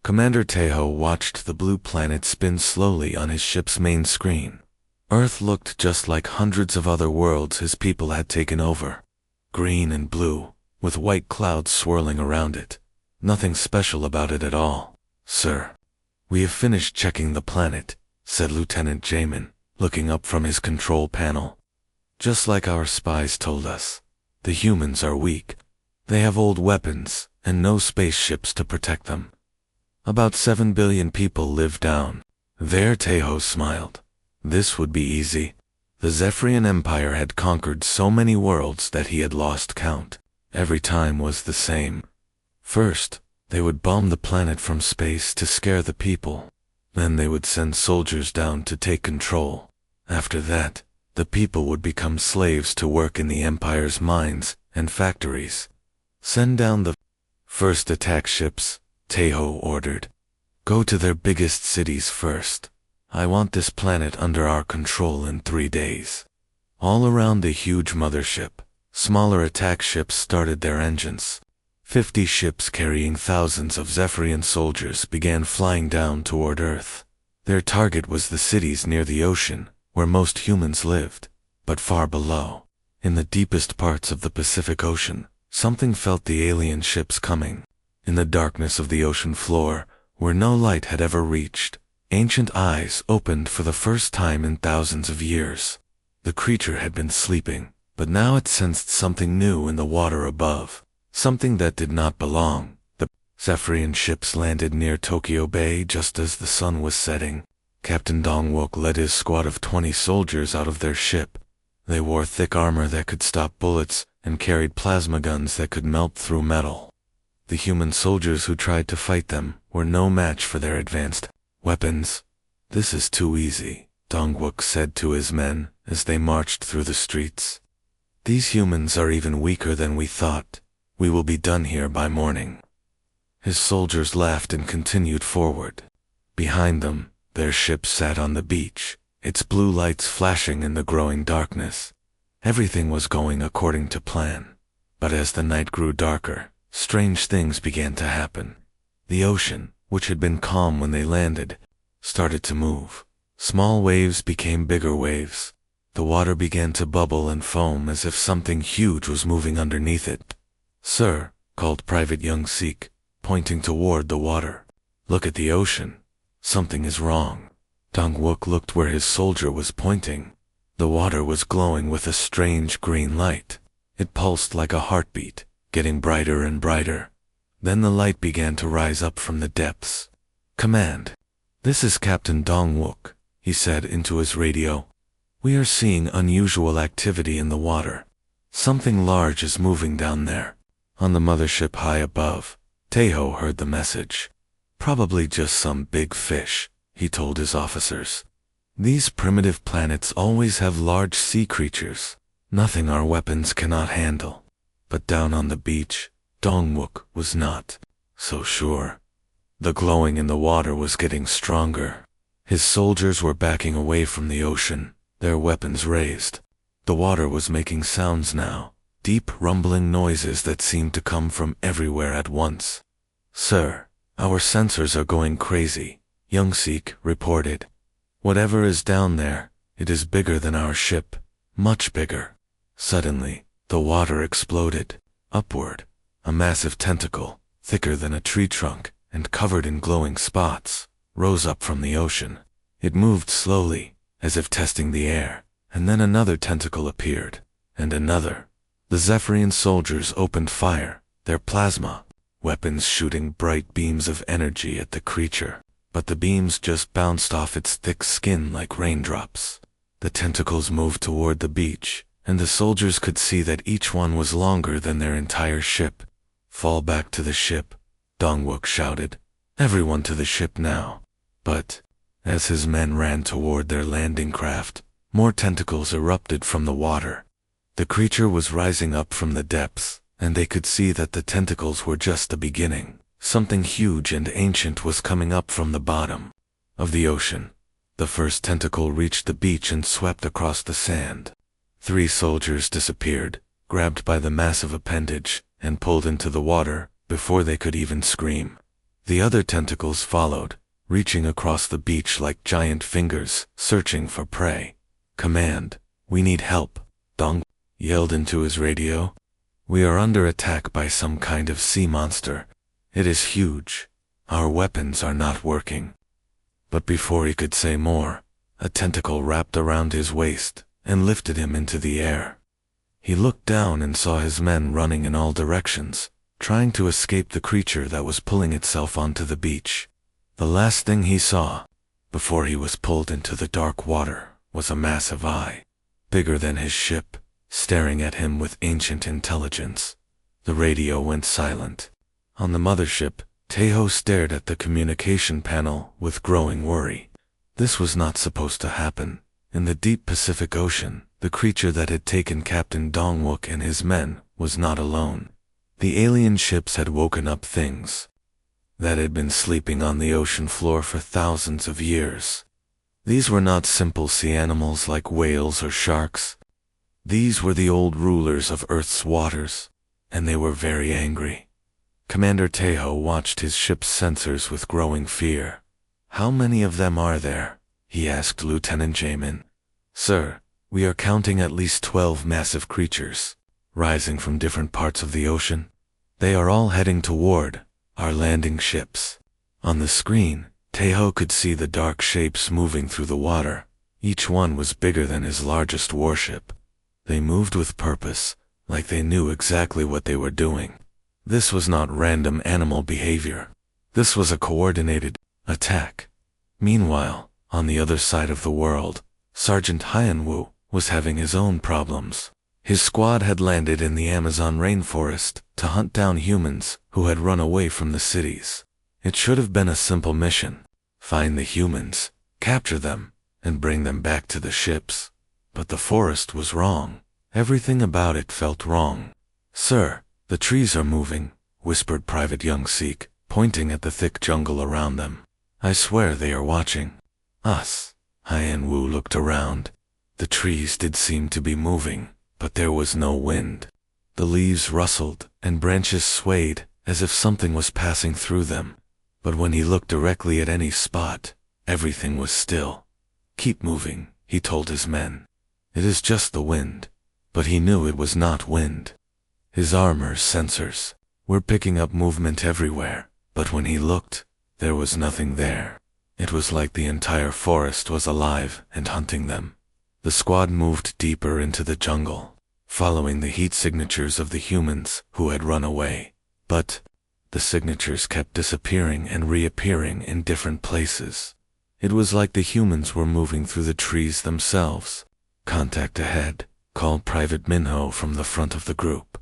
Commander Tejo watched the blue planet spin slowly on his ship's main screen. Earth looked just like hundreds of other worlds his people had taken over. Green and blue, with white clouds swirling around it. Nothing special about it at all. "Sir, we have finished checking the planet," said Lieutenant Jamin, looking up from his control panel. "Just like our spies told us, the humans are weak. They have old weapons and no spaceships to protect them. About 7 billion people live down there." Tejo smiled. This would be easy. The Zephyrian Empire had conquered so many worlds that he had lost count. Every time was the same. First, they would bomb the planet from space to scare the people. Then they would send soldiers down to take control. After that, the people would become slaves to work in the Empire's mines and factories. "Send down the first attack ships," Tejo ordered. "Go to their biggest cities first. I want this planet under our control in 3 days." All around the huge mothership, smaller attack ships started their engines. 50 ships carrying thousands of Zephyrian soldiers began flying down toward Earth. Their target was the cities near the ocean, where most humans lived. But far below, in the deepest parts of the Pacific Ocean, something felt the alien ships coming. In the darkness of the ocean floor, where no light had ever reached, ancient eyes opened for the first time in thousands of years. The creature had been sleeping, but now it sensed something new in the water above, something that did not belong. The Zephyrian ships landed near Tokyo Bay just as the sun was setting. Captain Dongwook led his squad of 20 soldiers out of their ship. They wore thick armor that could stop bullets and carried plasma guns that could melt through metal. The human soldiers who tried to fight them were no match for their advanced weapons. "This is too easy," Dongwook said to his men as they marched through the streets. "These humans are even weaker than we thought. We will be done here by morning." His soldiers laughed and continued forward. Behind them, their ship sat on the beach, its blue lights flashing in the growing darkness. Everything was going according to plan. But as the night grew darker, strange things began to happen. The ocean, which had been calm when they landed, started to move. Small waves became bigger waves. The water began to bubble and foam as if something huge was moving underneath it. "Sir," called Private Young Sik, pointing toward the water. "Look at the ocean. Something is wrong." Dongwook looked where his soldier was pointing. The water was glowing with a strange green light. It pulsed like a heartbeat, getting brighter and brighter. Then the light began to rise up from the depths. "Command, this is Captain Dongwook," he said into his radio. "We are seeing unusual activity in the water. Something large is moving down there." On the mothership high above, Tejo heard the message. "Probably just some big fish," he told his officers. "These primitive planets always have large sea creatures, nothing our weapons cannot handle." But down on the beach, Dongwook was not so sure. The glowing in the water was getting stronger. His soldiers were backing away from the ocean, their weapons raised. The water was making sounds now, deep rumbling noises that seemed to come from everywhere at once. "Sir, our sensors are going crazy," Young Sik reported. "Whatever is down there, it is bigger than our ship, much bigger." Suddenly, the water exploded. Upward, a massive tentacle, thicker than a tree trunk and covered in glowing spots, rose up from the ocean. It moved slowly, as if testing the air, and then another tentacle appeared, and another. The Zephyrian soldiers opened fire, their plasma weapons shooting bright beams of energy at the creature. But the beams just bounced off its thick skin like raindrops. The tentacles moved toward the beach, and the soldiers could see that each one was longer than their entire ship. "Fall back to the ship," Dongwook shouted. "Everyone to the ship now." But, as his men ran toward their landing craft, more tentacles erupted from the water. The creature was rising up from the depths, and they could see that the tentacles were just the beginning. Something huge and ancient was coming up from the bottom of the ocean. The first tentacle reached the beach and swept across the sand. 3 soldiers disappeared, grabbed by the massive appendage, and pulled into the water before they could even scream. The other tentacles followed, reaching across the beach like giant fingers, searching for prey. "Command, we need help," Dong yelled into his radio. "We are under attack by some kind of sea monster. It is huge. Our weapons are not working." But before he could say more, a tentacle wrapped around his waist and lifted him into the air. He looked down and saw his men running in all directions, trying to escape the creature that was pulling itself onto the beach. The last thing he saw, before he was pulled into the dark water, was a massive eye, bigger than his ship, staring at him with ancient intelligence. The radio went silent. On the mothership, Tejo stared at the communication panel with growing worry. This was not supposed to happen. In the deep Pacific Ocean, the creature that had taken Captain Dongwook and his men was not alone. The alien ships had woken up things that had been sleeping on the ocean floor for thousands of years. These were not simple sea animals like whales or sharks. These were the old rulers of Earth's waters, and they were very angry. Commander Tejo watched his ship's sensors with growing fear. "How many of them are there?" he asked Lieutenant Jamin. "Sir, we are counting at least 12 massive creatures, rising from different parts of the ocean. They are all heading toward our landing ships." On the screen, Tejo could see the dark shapes moving through the water. Each one was bigger than his largest warship. They moved with purpose, like they knew exactly what they were doing. This was not random animal behavior. This was a coordinated attack. Meanwhile, on the other side of the world, Sergeant Hyanwu was having his own problems. His squad had landed in the Amazon rainforest to hunt down humans who had run away from the cities. It should have been a simple mission: find the humans, capture them, and bring them back to the ships. But the forest was wrong. Everything about it felt wrong. "Sir, the trees are moving," whispered Private Young Sik, pointing at the thick jungle around them. "I swear they are watching us." Hyan Wu looked around. The trees did seem to be moving, but there was no wind. The leaves rustled and branches swayed as if something was passing through them. But when he looked directly at any spot, everything was still. "Keep moving," he told his men. "It is just the wind." But he knew it was not wind. His armor's sensors were picking up movement everywhere, but when he looked, there was nothing there. It was like the entire forest was alive and hunting them. The squad moved deeper into the jungle, following the heat signatures of the humans who had run away. But the signatures kept disappearing and reappearing in different places. It was like the humans were moving through the trees themselves. "Contact ahead," called Private Minho from the front of the group.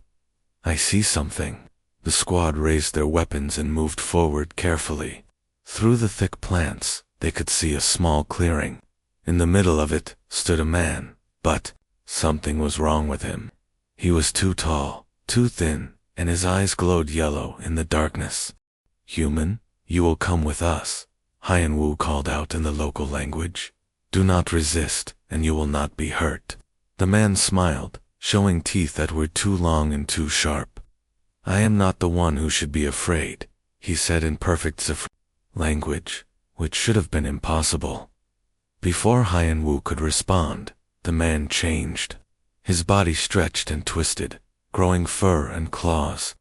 "I see something." The squad raised their weapons and moved forward carefully. Through the thick plants, they could see a small clearing. In the middle of it stood a man, but something was wrong with him. He was too tall, too thin, and his eyes glowed yellow in the darkness. "Human, you will come with us," Hyan Wu called out in the local language. "Do not resist, and you will not be hurt." The man smiled, showing teeth that were too long and too sharp. "I am not the one who should be afraid," he said in perfect Zephyr language, which should have been impossible. Before Hyan Wu could respond, the man changed. His body stretched and twisted, growing fur and claws.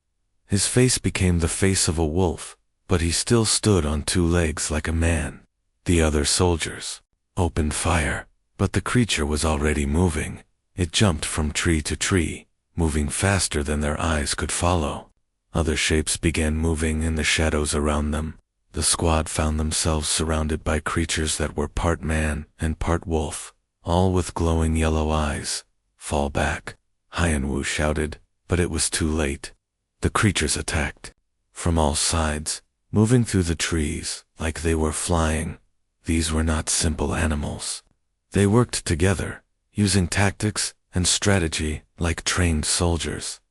His face became the face of a wolf, but he still stood on two legs like a man. The other soldiers opened fire, but the creature was already moving. It jumped from tree to tree, moving faster than their eyes could follow. Other shapes began moving in the shadows around them. The squad found themselves surrounded by creatures that were part man and part wolf, all with glowing yellow eyes. "Fall back," Hyan Wu shouted, but it was too late. The creatures attacked from all sides, moving through the trees like they were flying. These were not simple animals. They worked together, using tactics and strategy like trained soldiers.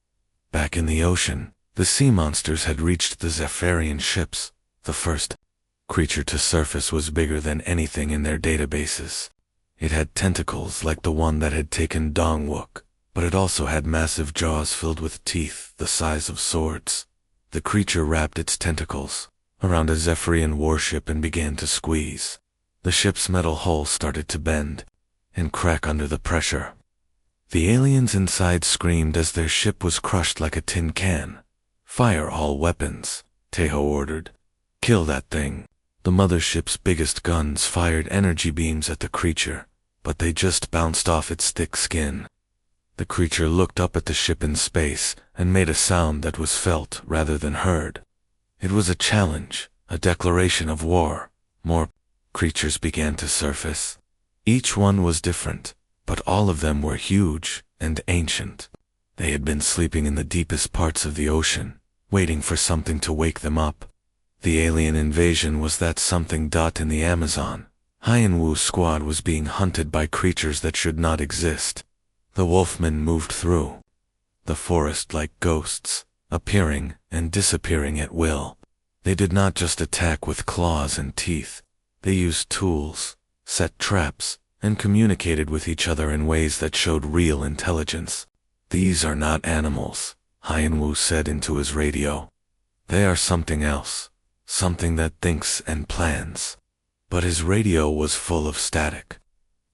Back in the ocean, the sea monsters had reached the Zephyrian ships. The first creature to surface was bigger than anything in their databases. It had tentacles like the one that had taken Dongwook, but it also had massive jaws filled with teeth the size of swords. The creature wrapped its tentacles around a Zephyrian warship and began to squeeze. The ship's metal hull started to bend and crack under the pressure. The aliens inside screamed as their ship was crushed like a tin can. "Fire all weapons," Tejo ordered. "Kill that thing." The mothership's biggest guns fired energy beams at the creature, but they just bounced off its thick skin. The creature looked up at the ship in space and made a sound that was felt rather than heard. It was a challenge, a declaration of war. More creatures began to surface. Each one was different, but all of them were huge and ancient. They had been sleeping in the deepest parts of the ocean, waiting for something to wake them up. The alien invasion was that something. In the Amazon, Haiyan-Wu's squad was being hunted by creatures that should not exist. The wolfmen moved through the forest like ghosts, appearing and disappearing at will. They did not just attack with claws and teeth. They used tools, set traps, and communicated with each other in ways that showed real intelligence. "These are not animals," Haiyan-Wu said into his radio. "They are something else, something that thinks and plans." But his radio was full of static.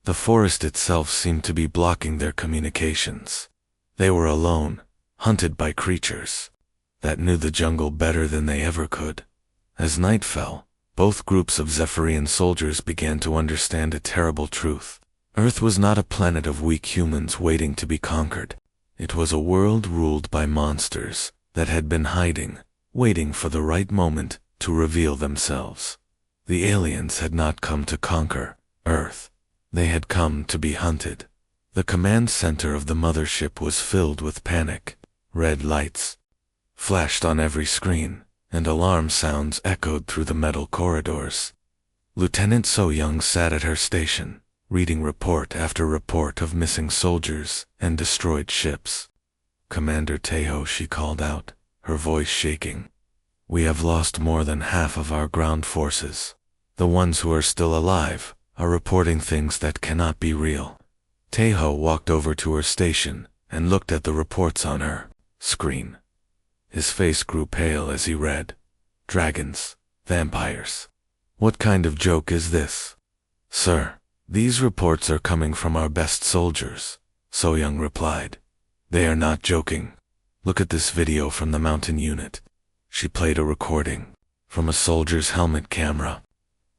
The forest itself seemed to be blocking their communications. They were alone, hunted by creatures that knew the jungle better than they ever could. As night fell, both groups of Zephyrian soldiers began to understand a terrible truth. Earth was not a planet of weak humans waiting to be conquered. It was a world ruled by monsters that had been hiding, waiting for the right moment to reveal themselves. The aliens had not come to conquer Earth. They had come to be hunted. The command center of the mothership was filled with panic. Red lights flashed on every screen, and alarm sounds echoed through the metal corridors. Lieutenant So-Young sat at her station, reading report after report of missing soldiers and destroyed ships. "Commander Tejo," she called out, her voice shaking. "We have lost more than half of our ground forces. The ones who are still alive are reporting things that cannot be real." Tejo walked over to her station and looked at the reports on her screen. His face grew pale as he read. "Dragons, vampires. What kind of joke is this?" "Sir, these reports are coming from our best soldiers," So-Young replied. "They are not joking. Look at this video from the mountain unit." She played a recording from a soldier's helmet camera.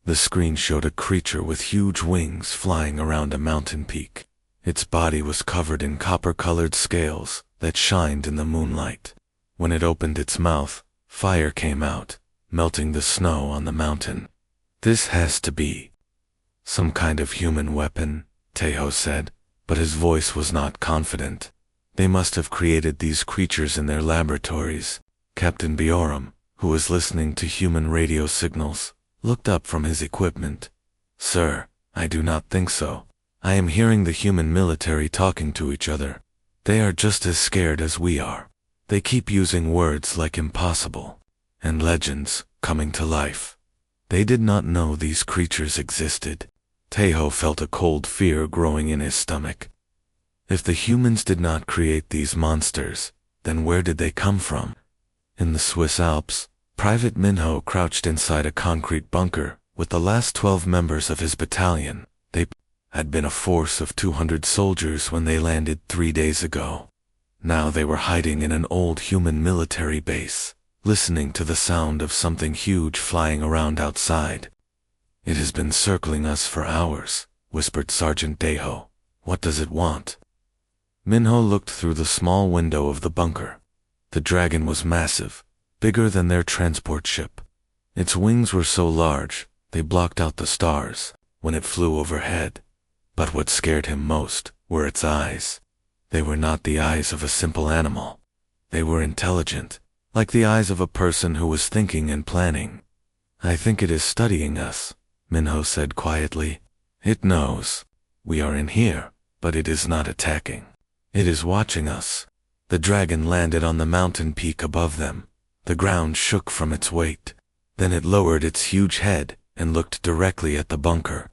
The screen showed a creature with huge wings flying around a mountain peak. Its body was covered in copper-colored scales that shined in the moonlight. When it opened its mouth, fire came out, melting the snow on the mountain. "This has to be some kind of human weapon," Tejo said, but his voice was not confident. "They must have created these creatures in their laboratories." Captain Bioram, who was listening to human radio signals, looked up from his equipment. "Sir, I do not think so. I am hearing the human military talking to each other. They are just as scared as we are. They keep using words like impossible and legends coming to life. They did not know these creatures existed." Tejo felt a cold fear growing in his stomach. If the humans did not create these monsters, then where did they come from? In the Swiss Alps, Private Minho crouched inside a concrete bunker with the last 12 members of his battalion. They had been a force of 200 soldiers when they landed 3 days ago. Now they were hiding in an old human military base, listening to the sound of something huge flying around outside. "It has been circling us for hours," whispered Sergeant Tejo. "What does it want?" Minho looked through the small window of the bunker. The dragon was massive, bigger than their transport ship. Its wings were so large, they blocked out the stars when it flew overhead. But what scared him most were its eyes. They were not the eyes of a simple animal. They were intelligent, like the eyes of a person who was thinking and planning. "I think it is studying us," Minho said quietly. "It knows we are in here, but it is not attacking. It is watching us." The dragon landed on the mountain peak above them. The ground shook from its weight. Then it lowered its huge head and looked directly at the bunker.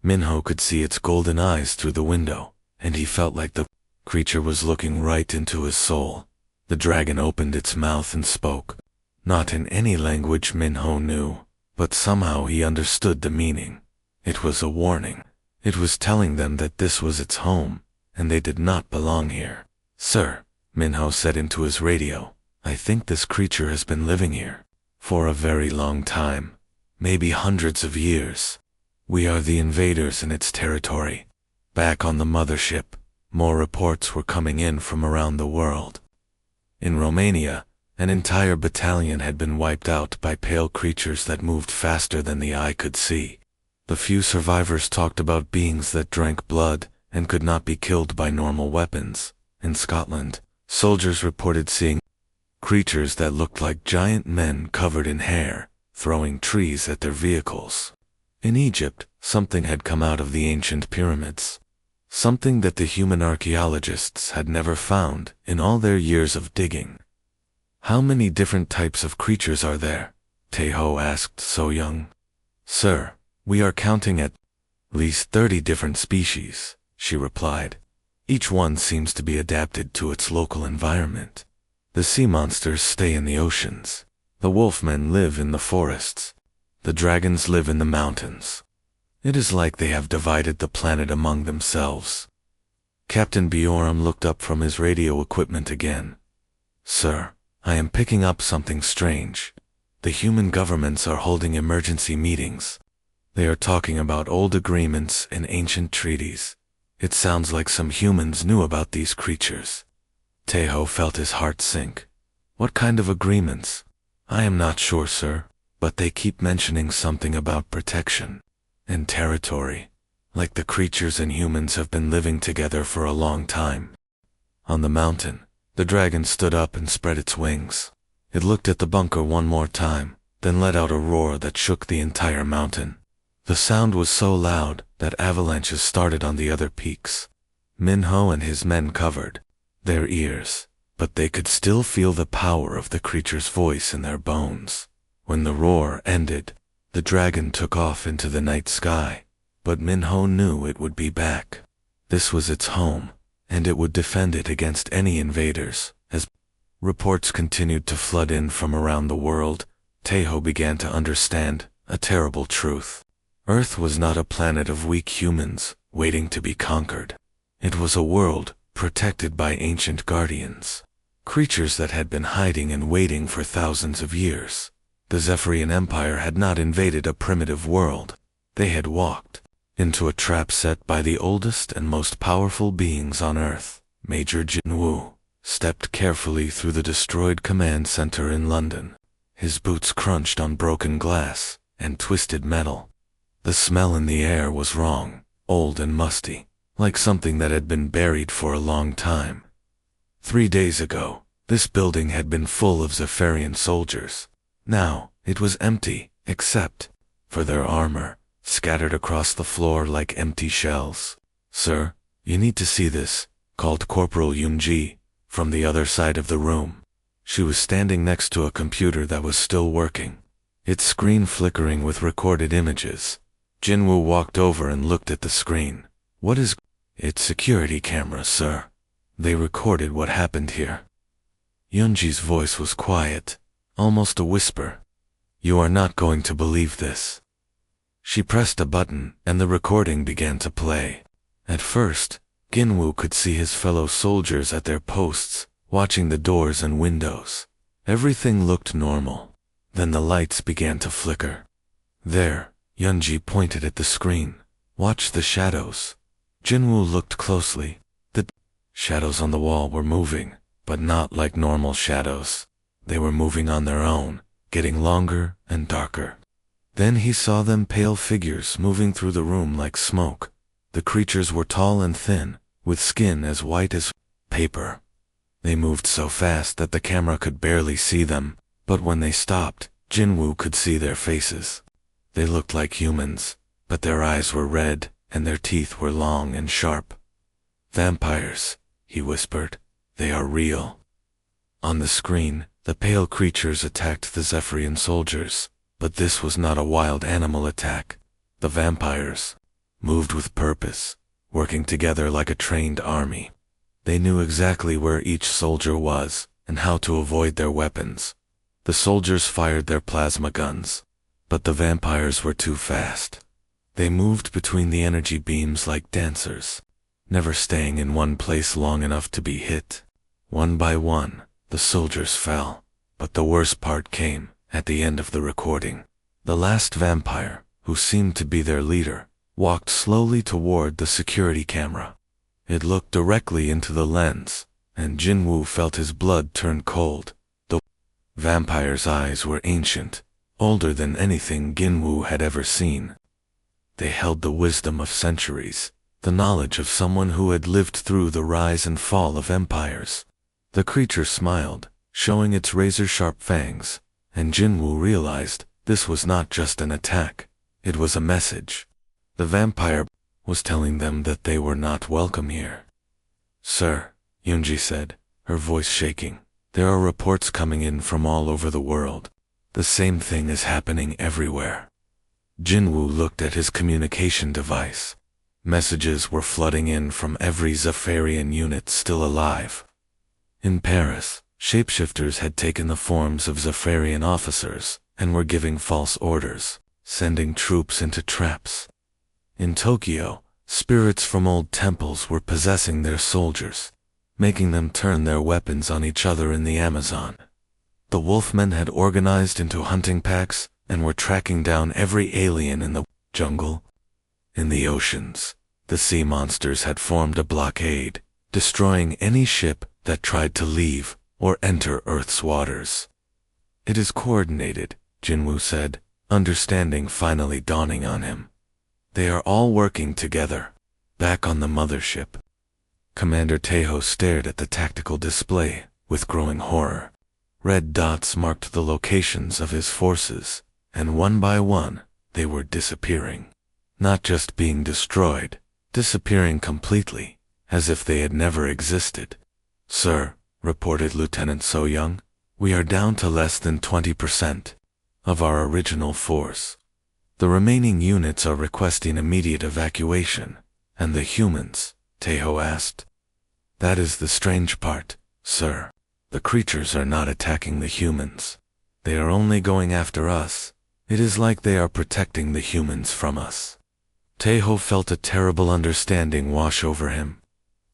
Minho could see its golden eyes through the window, and he felt like the creature was looking right into his soul. The dragon opened its mouth and spoke. Not in any language Minho knew, but somehow he understood the meaning. It was a warning. It was telling them that this was its home, and they did not belong here. "Sir," Minho said into his radio, "I think this creature has been living here for a very long time, maybe hundreds of years. We are the invaders in its territory." Back on the mothership, more reports were coming in from around the world. In Romania, an entire battalion had been wiped out by pale creatures that moved faster than the eye could see. The few survivors talked about beings that drank blood and could not be killed by normal weapons. In Scotland, soldiers reported seeing creatures that looked like giant men covered in hair, throwing trees at their vehicles. In Egypt, something had come out of the ancient pyramids. Something that the human archaeologists had never found in all their years of digging. "How many different types of creatures are there?" Taeho asked So Young. "Sir, we are counting at least 30 different species," she replied. "Each one seems to be adapted to its local environment. The sea monsters stay in the oceans. The wolfmen live in the forests. The dragons live in the mountains. It is like they have divided the planet among themselves." Captain Bjorn looked up from his radio equipment again. "Sir, I am picking up something strange. The human governments are holding emergency meetings. They are talking about old agreements and ancient treaties. It sounds like some humans knew about these creatures." Taeho felt his heart sink. "What kind of agreements?" "I am not sure, sir, but they keep mentioning something about protection and territory, like the creatures and humans have been living together for a long time." On the mountain, the dragon stood up and spread its wings. It looked at the bunker one more time, then let out a roar that shook the entire mountain. The sound was so loud that avalanches started on the other peaks. Minho and his men covered their ears, but they could still feel the power of the creature's voice in their bones. When the roar ended, the dragon took off into the night sky, but Minho knew it would be back. This was its home, and it would defend it against any invaders. As reports continued to flood in from around the world, Taeho began to understand a terrible truth. Earth was not a planet of weak humans waiting to be conquered. It was a world protected by ancient guardians, creatures that had been hiding and waiting for thousands of years. The Zephyrian Empire had not invaded a primitive world. They had walked into a trap set by the oldest and most powerful beings on Earth. Major Jinwoo stepped carefully through the destroyed command center in London. His boots crunched on broken glass and twisted metal. The smell in the air was wrong, old and musty, like something that had been buried for a long time. 3 days ago, this building had been full of Zephyrian soldiers. Now, it was empty, except for their armor, scattered across the floor like empty shells. "Sir, you need to see this," called Corporal Yoonji from the other side of the room. She was standing next to a computer that was still working, its screen flickering with recorded images. Jinwoo walked over and looked at the screen. "What is—" "It's security cameras, sir. They recorded what happened here." Yoonji's voice was quiet, almost a whisper. "You are not going to believe this." She pressed a button, and the recording began to play. At first, Jinwoo could see his fellow soldiers at their posts, watching the doors and windows. Everything looked normal. Then the lights began to flicker. "There," Yoonji pointed at the screen. "Watch the shadows." Jinwoo looked closely. The shadows on the wall were moving, but not like normal shadows. They were moving on their own, getting longer and darker. Then he saw them pale figures moving through the room like smoke. The creatures were tall and thin, with skin as white as paper. They moved so fast that the camera could barely see them, but when they stopped, Jinwoo could see their faces. They looked like humans, but their eyes were red and their teeth were long and sharp. "Vampires," he whispered. "They are real." On the screen, the pale creatures attacked the Zephyrian soldiers, but this was not a wild animal attack. The vampires moved with purpose, working together like a trained army. They knew exactly where each soldier was and how to avoid their weapons. The soldiers fired their plasma guns, but the vampires were too fast. They moved between the energy beams like dancers, never staying in one place long enough to be hit. One by one, the soldiers fell, but the worst part came at the end of the recording. The last vampire, who seemed to be their leader, walked slowly toward the security camera. It looked directly into the lens, and Jinwoo felt his blood turn cold. The vampire's eyes were ancient, older than anything Jinwoo had ever seen. They held the wisdom of centuries, the knowledge of someone who had lived through the rise and fall of empires. The creature smiled, showing its razor-sharp fangs, and Jinwoo realized this was not just an attack, it was a message. The vampire was telling them that they were not welcome here. "Sir," Yoonji said, her voice shaking, "there are reports coming in from all over the world. The same thing is happening everywhere." Jinwoo looked at his communication device. Messages were flooding in from every Zephyrian unit still alive. In Paris, shapeshifters had taken the forms of Zephyrian officers and were giving false orders, sending troops into traps. In Tokyo, spirits from old temples were possessing their soldiers, making them turn their weapons on each other in the Amazon. The wolfmen had organized into hunting packs and were tracking down every alien in the jungle. In the oceans, the sea monsters had formed a blockade, destroying any ship that tried to leave or enter Earth's waters. "It is coordinated," Jinwoo said, understanding finally dawning on him. "They are all working together." Back on the mothership, Commander Taeho stared at the tactical display with growing horror. Red dots marked the locations of his forces, and one by one, they were disappearing. Not just being destroyed, disappearing completely, as if they had never existed. "Sir," reported Lieutenant So-young, "we are down to less than 20% of our original force. The remaining units are requesting immediate evacuation, and the humans," Taeho asked. "That is the strange part, sir. The creatures are not attacking the humans. They are only going after us. It is like they are protecting the humans from us." Taeho felt a terrible understanding wash over him.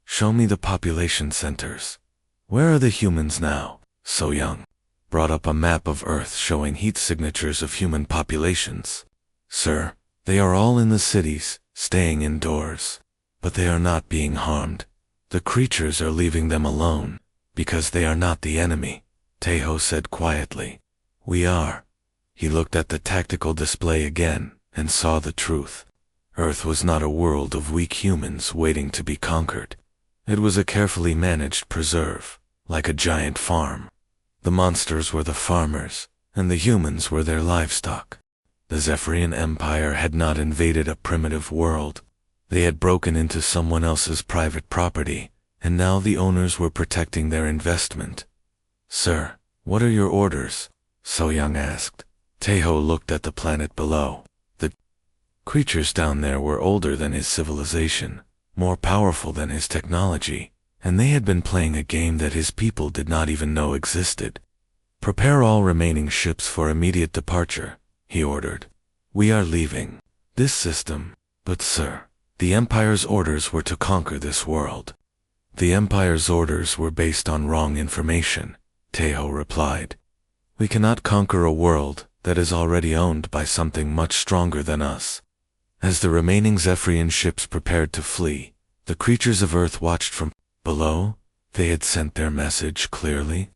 "Show me the population centers. Where are the humans now?" So-young brought up a map of Earth showing heat signatures of human populations. "Sir, they are all in the cities, staying indoors. But they are not being harmed. The creatures are leaving them alone, because they are not the enemy," Taeho said quietly. "We are." He looked at the tactical display again, and saw the truth. Earth was not a world of weak humans waiting to be conquered. It was a carefully managed preserve, like a giant farm. The monsters were the farmers, and the humans were their livestock. The Zephyrian Empire had not invaded a primitive world. They had broken into someone else's private property, and now the owners were protecting their investment. "Sir, what are your orders?" So-young asked. Taeho looked at the planet below. The creatures down there were older than his civilization, more powerful than his technology, and they had been playing a game that his people did not even know existed. "Prepare all remaining ships for immediate departure," he ordered. "We are leaving this system, but sir, the Empire's orders were to conquer this world." "The Empire's orders were based on wrong information," Taeho replied. "We cannot conquer a world that is already owned by something much stronger than us." As the remaining Zephyrian ships prepared to flee, the creatures of Earth watched from below. They had sent their message clearly.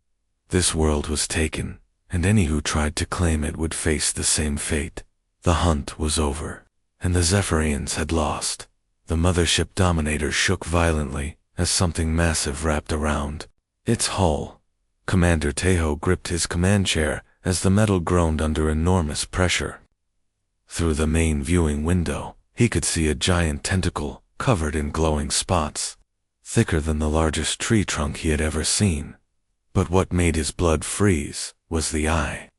This world was taken, and any who tried to claim it would face the same fate. The hunt was over, and the Zephyrians had lost. The mothership Dominator shook violently as something massive wrapped around its hull. Commander Taeho gripped his command chair as the metal groaned under enormous pressure. Through the main viewing window, he could see a giant tentacle covered in glowing spots, thicker than the largest tree trunk he had ever seen. But what made his blood freeze was the eye.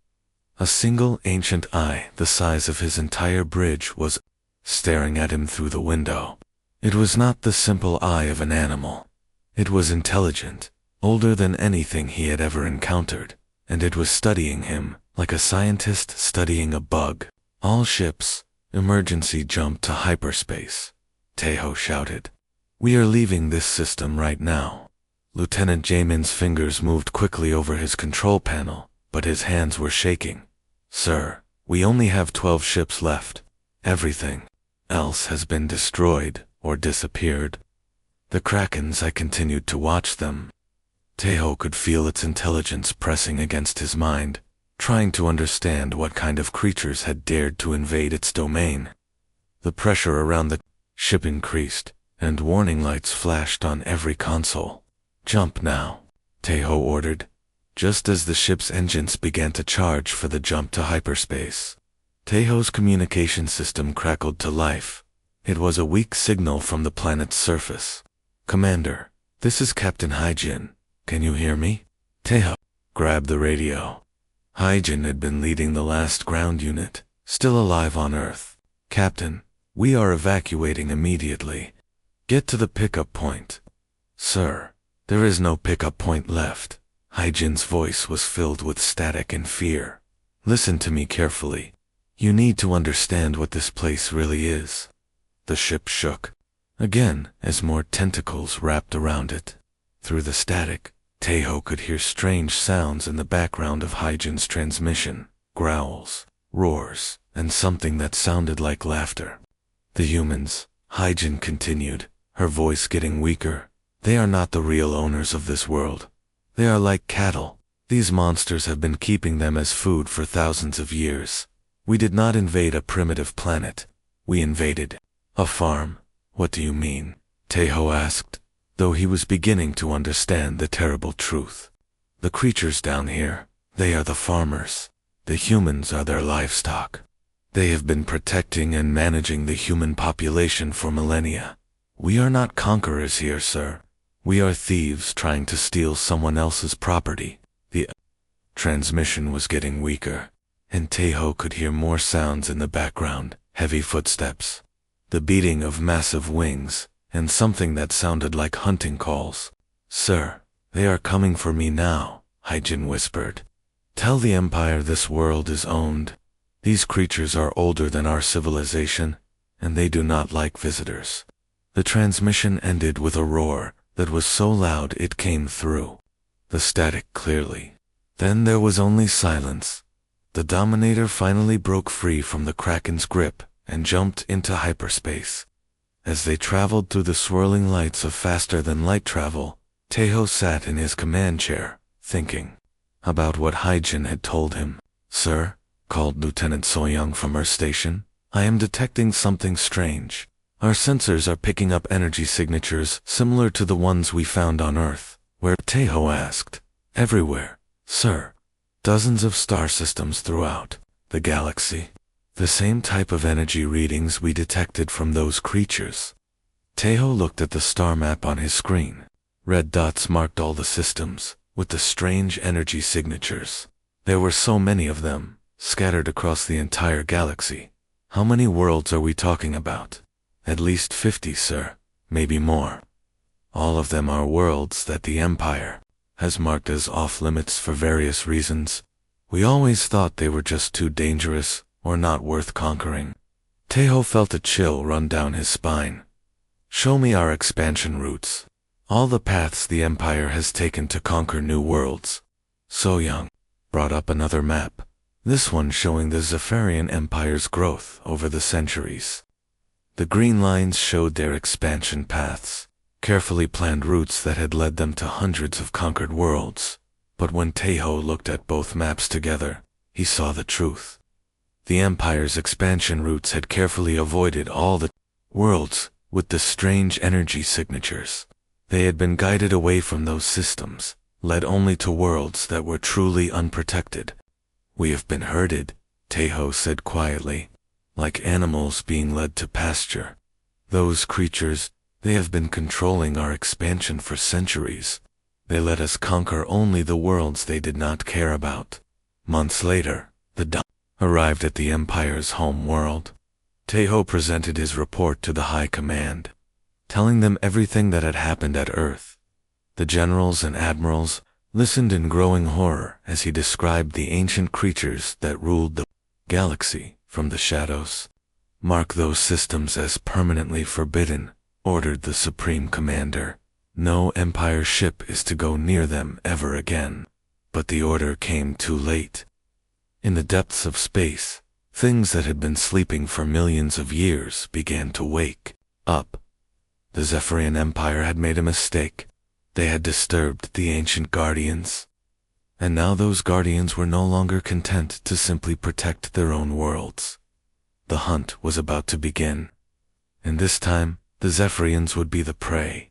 A single ancient eye the size of his entire bridge was staring at him through the window. It was not the simple eye of an animal. It was intelligent, older than anything he had ever encountered. and it was studying him, like a scientist studying a bug. All ships, emergency jump to hyperspace, Tejo shouted. We are leaving this system right now. Lieutenant Jamin's fingers moved quickly over his control panel, but his hands were shaking. Sir, we only have 12 ships left. Everything else has been destroyed or disappeared. The Krakens, I continued to watch them. Tejo could feel its intelligence pressing against his mind, trying to understand what kind of creatures had dared to invade its domain. The pressure around the ship increased, and warning lights flashed on every console. Jump now, Tejo ordered, just as the ship's engines began to charge for the jump to hyperspace. Tejo's communication system crackled to life. It was a weak signal from the planet's surface. Commander, this is Captain Hyjin. Can you hear me? Tejo grabbed the radio. Hyjin had been leading the last ground unit, still alive on Earth. Captain, we are evacuating immediately. Get to the pickup point. Sir, there is no pickup point left. Hyjin's voice was filled with static and fear. Listen to me carefully. You need to understand what this place really is. The ship shook again as more tentacles wrapped around it. Through the static, Tejo could hear strange sounds in the background of Hyjin's transmission, growls, roars, and something that sounded like laughter. The humans, Hyjin continued, her voice getting weaker. They are not the real owners of this world. They are like cattle. These monsters have been keeping them as food for thousands of years. We did not invade a primitive planet. We invaded a farm. What do you mean? Tejo asked, though he was beginning to understand the terrible truth. The creatures down here, they are the farmers. The humans are their livestock. They have been protecting and managing the human population for millennia. We are not conquerors here, sir. We are thieves trying to steal someone else's property. The transmission was getting weaker, and Tejo could hear more sounds in the background, heavy footsteps, the beating of massive wings, and something that sounded like hunting calls. Sir, they are coming for me now, Hyjin whispered. Tell the Empire this world is owned. These creatures are older than our civilization, and they do not like visitors. The transmission ended with a roar that was so loud it came through the static clearly. Then there was only silence. The Dominator finally broke free from the Kraken's grip and jumped into hyperspace. As they traveled through the swirling lights of faster-than-light travel, Tejo sat in his command chair, thinking about what Hyjin had told him. Sir, called Lieutenant Soyoung from her station, I am detecting something strange. Our sensors are picking up energy signatures similar to the ones we found on Earth. Where? Tejo asked. Everywhere, sir. Dozens of star systems throughout the galaxy. The same type of energy readings we detected from those creatures. Tejo looked at the star map on his screen. Red dots marked all the systems, with the strange energy signatures. There were so many of them, scattered across the entire galaxy. How many worlds are we talking about? At least 50, sir, maybe more. All of them are worlds that the Empire has marked as off-limits for various reasons. We always thought they were just too dangerous or not worth conquering. Tejo felt a chill run down his spine. Show me our expansion routes. All the paths the Empire has taken to conquer new worlds. Soyoung brought up another map, this one showing the Zephyrian Empire's growth over the centuries. The green lines showed their expansion paths, carefully planned routes that had led them to hundreds of conquered worlds. But when Tejo looked at both maps together, he saw the truth. The Empire's expansion routes had carefully avoided all the worlds with the strange energy signatures. They had been guided away from those systems, led only to worlds that were truly unprotected. We have been herded, Tejo said quietly, like animals being led to pasture. Those creatures, they have been controlling our expansion for centuries. They let us conquer only the worlds they did not care about. Months later, the arrived at the Empire's home world. Tejo presented his report to the High Command, telling them everything that had happened at Earth. The generals and admirals, listened in growing horror as he described the ancient creatures that ruled the galaxy from the shadows. "Mark those systems as permanently forbidden," ordered the Supreme Commander. "No Empire ship is to go near them ever again." But the order came too late. In the depths of space, things that had been sleeping for millions of years began to wake up. The Zephyrian Empire had made a mistake. They had disturbed the ancient guardians. And now those guardians were no longer content to simply protect their own worlds. The hunt was about to begin. And this time, the Zephyrians would be the prey.